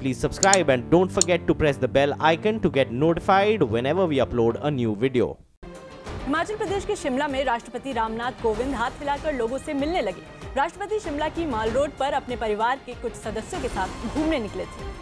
please subscribe and don't forget to press the bell icon to get notified whenever we upload a new video. Himachal Pradesh के शिमला में राष्ट्रपति रामनाथ कोविंद हाथ हिलाकर लोगों से मिलने लगे। राष्ट्रपति शिमला की माल रोड पर अपने परिवार के कुछ सदस्यों के साथ घूमने निकले थे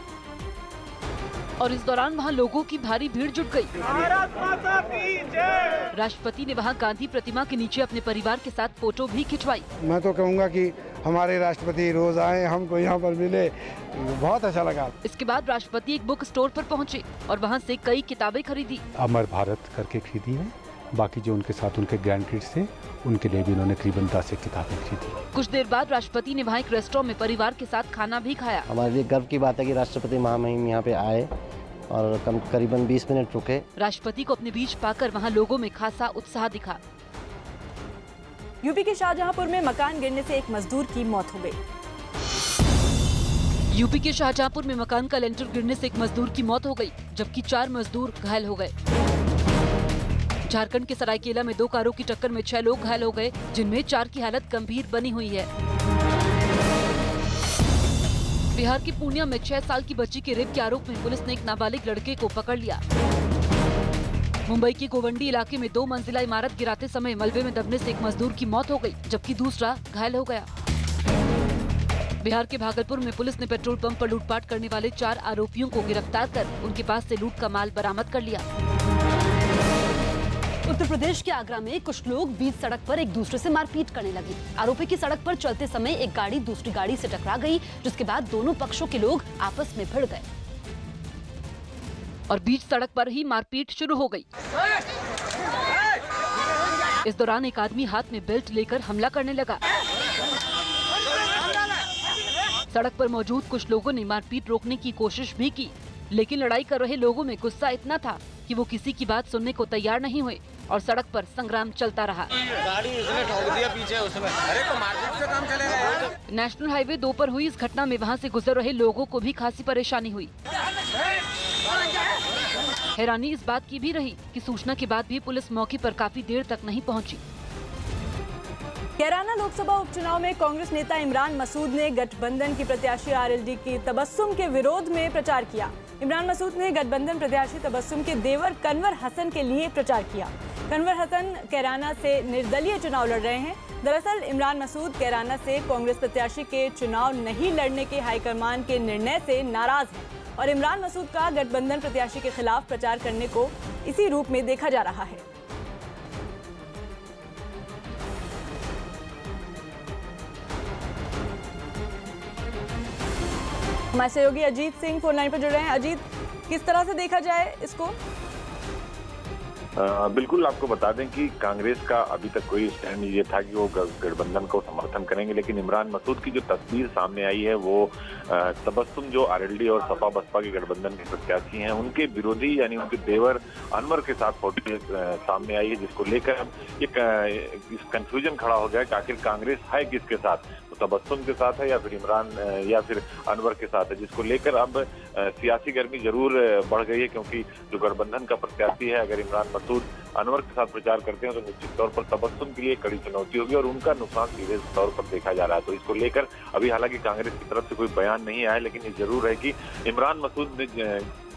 और इस दौरान वहां लोगों की भारी भीड़ जुट गई। भारत माता की जय। राष्ट्रपति ने वहां गांधी प्रतिमा के नीचे अपने परिवार के साथ फोटो भी खिंचवाई। मैं तो कहूँगा कि हमारे राष्ट्रपति रोज आए, हमको यहाँ पर मिले, बहुत अच्छा लगा। इसके बाद राष्ट्रपति एक बुक स्टोर पर पहुँचे और वहाँ से कई किताबें खरीदी। अमर भारत करके खरीदी है, बाकी जो उनके साथ उनके ग्रैंड किड्स थे उनके लिए भी उन्होंने करीबन 10 किताबें खरीदी। कुछ देर बाद राष्ट्रपति ने वहाँ एक रेस्टोरेंट में परिवार के साथ खाना भी खाया। हमारे लिए गर्व की बात है कि राष्ट्रपति महामहिम यहाँ पे आए और करीबन 20 मिनट रुके। राष्ट्रपति को अपने बीच पाकर वहाँ लोगों में खासा उत्साह दिखा। यूपी के शाहजहांपुर में मकान गिरने से एक मजदूर की मौत हो गई। यूपी के शाहजहांपुर में मकान का लेंटर गिरने से एक मजदूर की मौत हो गई, जबकि 4 मजदूर घायल हो गए। झारखंड के सरायकेला में 2 कारों की टक्कर में 6 लोग घायल हो गए, जिनमें 4 की हालत गंभीर बनी हुई है। बिहार के पूर्णिया में 6 साल की बच्ची के रेप के आरोप में पुलिस ने एक नाबालिग लड़के को पकड़ लिया। मुंबई के गोवंडी इलाके में 2 मंजिला इमारत गिराते समय मलबे में दबने से एक मजदूर की मौत हो गई, जबकि दूसरा घायल हो गया। बिहार के भागलपुर में पुलिस ने पेट्रोल पंप पर लूटपाट करने वाले 4 आरोपियों को गिरफ्तार कर उनके पास से लूट का माल बरामद कर लिया। उत्तर प्रदेश के आगरा में कुछ लोग बीच सड़क पर एक दूसरे से मारपीट करने लगे। आरोपी की सड़क पर चलते समय एक गाड़ी दूसरी गाड़ी से टकरा गई, जिसके बाद दोनों पक्षों के लोग आपस में भिड़ गए और बीच सड़क पर ही मारपीट शुरू हो गई। इस दौरान एक आदमी हाथ में बेल्ट लेकर हमला करने लगा। सड़क पर मौजूद कुछ लोगों ने मारपीट रोकने की कोशिश भी की, लेकिन लड़ाई कर रहे लोगों में गुस्सा इतना था कि वो किसी की बात सुनने को तैयार नहीं हुए और सड़क पर संग्राम चलता रहा। गाड़ी उसने ठोक दिया पीछे उसमें। अरे तो मारपीट से काम चलेगा यार। नेशनल हाईवे 2 पर हुई इस घटना में वहां से गुजर रहे लोगों को भी खासी परेशानी हुई। हैरानी इस बात की भी रही कि सूचना के बाद भी पुलिस मौके पर काफी देर तक नहीं पहुंची। कैराना लोकसभा उपचुनाव में कांग्रेस नेता इमरान मसूद ने गठबंधन की प्रत्याशी आरएलडी की तबस्सुम के विरोध में प्रचार किया। इमरान मसूद ने गठबंधन प्रत्याशी तबस्सुम के देवर कन्वर हसन के लिए प्रचार किया। कन्वर हसन कैराना से निर्दलीय चुनाव लड़ रहे हैं। दरअसल इमरान मसूद कैराना से कांग्रेस प्रत्याशी के चुनाव नहीं लड़ने के हाईकमान के निर्णय से नाराज हैं और इमरान मसूद का गठबंधन प्रत्याशी के खिलाफ प्रचार करने को इसी रूप में देखा जा रहा है। हमारे सहयोगी अजीत सिंह फोन लाइन पर जुड़ रहे हैं। अजीत, किस तरह से देखा जाए इसको? बिल्कुल, आपको बता दें कि कांग्रेस का अभी तक कोई स्टैंड ये था कि वो गठबंधन को समर्थन करेंगे, लेकिन इमरान मसूद की जो तस्वीर सामने आई है वो तबस्सुम जो आरएलडी और सपा बसपा के गठबंधन के प्रत्याशी हैं उनके विरोधी यानी उनके देवर अनवर के साथ फोटो सामने आई है, जिसको लेकर अब एक कंफ्यूजन खड़ा हो गया कि आखिर कांग्रेस है किसके साथ, तो तबस्सुम के साथ है या फिर इमरान या फिर अनवर के साथ है, जिसको लेकर अब सियासी गर्मी जरूर बढ़ गई है, क्योंकि जो गठबंधन का प्रत्याशी है अगर इमरान मसूद अनवर के साथ प्रचार करते हैं तो निश्चित तौर पर तबस्सुम के लिए कड़ी चुनौती होगी और उनका नुकसान सीधे तौर पर देखा जा रहा है। तो इसको लेकर अभी हालांकि कांग्रेस की तरफ से कोई बयान नहीं आया, लेकिन ये जरूर है कि इमरान मसूद ने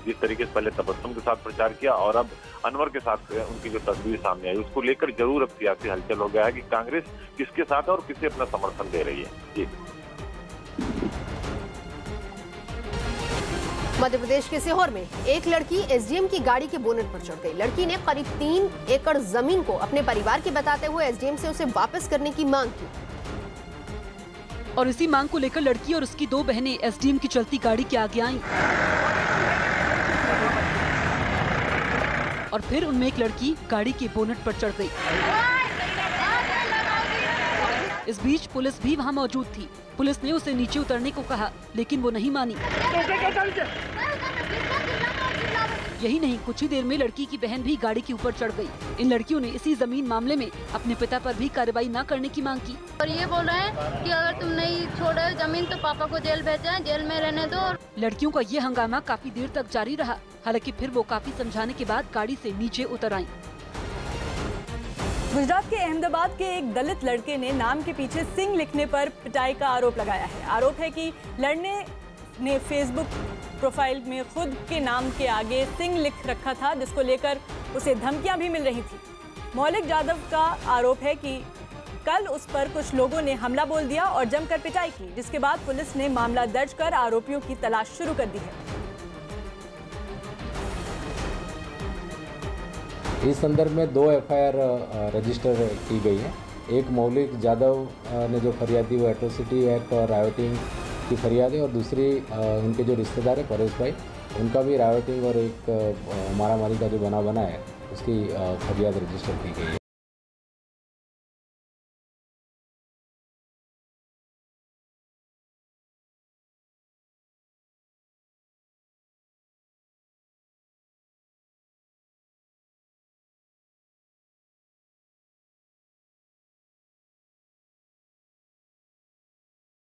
जिस तरीके से पहले तबस्सुम के साथ प्रचार किया और अब अनवर के साथ उनकी जो तस्वीर सामने आई उसको लेकर जरूर अब सियासी हलचल हो गया है कि कांग्रेस किसके साथ है और किसे अपना समर्थन दे रही है। जी। मध्य प्रदेश के सीहोर में एक लड़की एसडीएम की गाड़ी के बोनट पर चढ़ गई। लड़की ने करीब 3 एकड़ जमीन को अपने परिवार की बताते हुए एसडीएम से उसे वापस करने की मांग की और इसी मांग को लेकर लड़की और उसकी 2 बहनें एसडीएम की चलती गाड़ी के आगे आईं। और फिर उनमें एक लड़की गाड़ी के बोनट पर चढ़ गई। इस बीच पुलिस भी वहां मौजूद थी। पुलिस ने उसे नीचे उतरने को कहा, लेकिन वो नहीं मानी। यही नहीं, कुछ ही देर में लड़की की बहन भी गाड़ी के ऊपर चढ़ गई। इन लड़कियों ने इसी जमीन मामले में अपने पिता पर भी कार्रवाई न करने की मांग की और ये बोल रहे हैं कि अगर तुम नहीं छोड़े जमीन तो पापा को जेल भेजें, जेल में रहने दो। लड़कियों का ये हंगामा काफी देर तक जारी रहा। हालांकि फिर वो काफी समझाने के बाद गाड़ी से नीचे उतर आईं। गुजरात के अहमदाबाद के एक दलित लड़के ने नाम के पीछे सिंह लिखने पर पिटाई का आरोप लगाया है। आरोप है कि ने फेसबुक प्रोफाइल में खुद के नाम के आगे सिंह लिख रखा था, जिसको लेकर उसे धमकियां भी मिल रही थी। मौलिक यादव का आरोप है कि कल उस पर कुछ लोगों ने हमला बोल दिया और जमकर पिटाई की, जिसके बाद पुलिस ने मामला दर्ज कर आरोपियों की तलाश शुरू कर दी है। इस संदर्भ में 2 एफआईआर रजिस्टर की गई है। एक मौलिक यादव ने जो फरियाद दी वो एट्रोसिटी एक्ट और रायोटिंग की फरियाद है, और दूसरी उनके जो रिश्तेदार है परेश भाई, उनका भी रायोटिंग और एक मारामारी का जो बना है उसकी फरियाद रजिस्टर की गई है।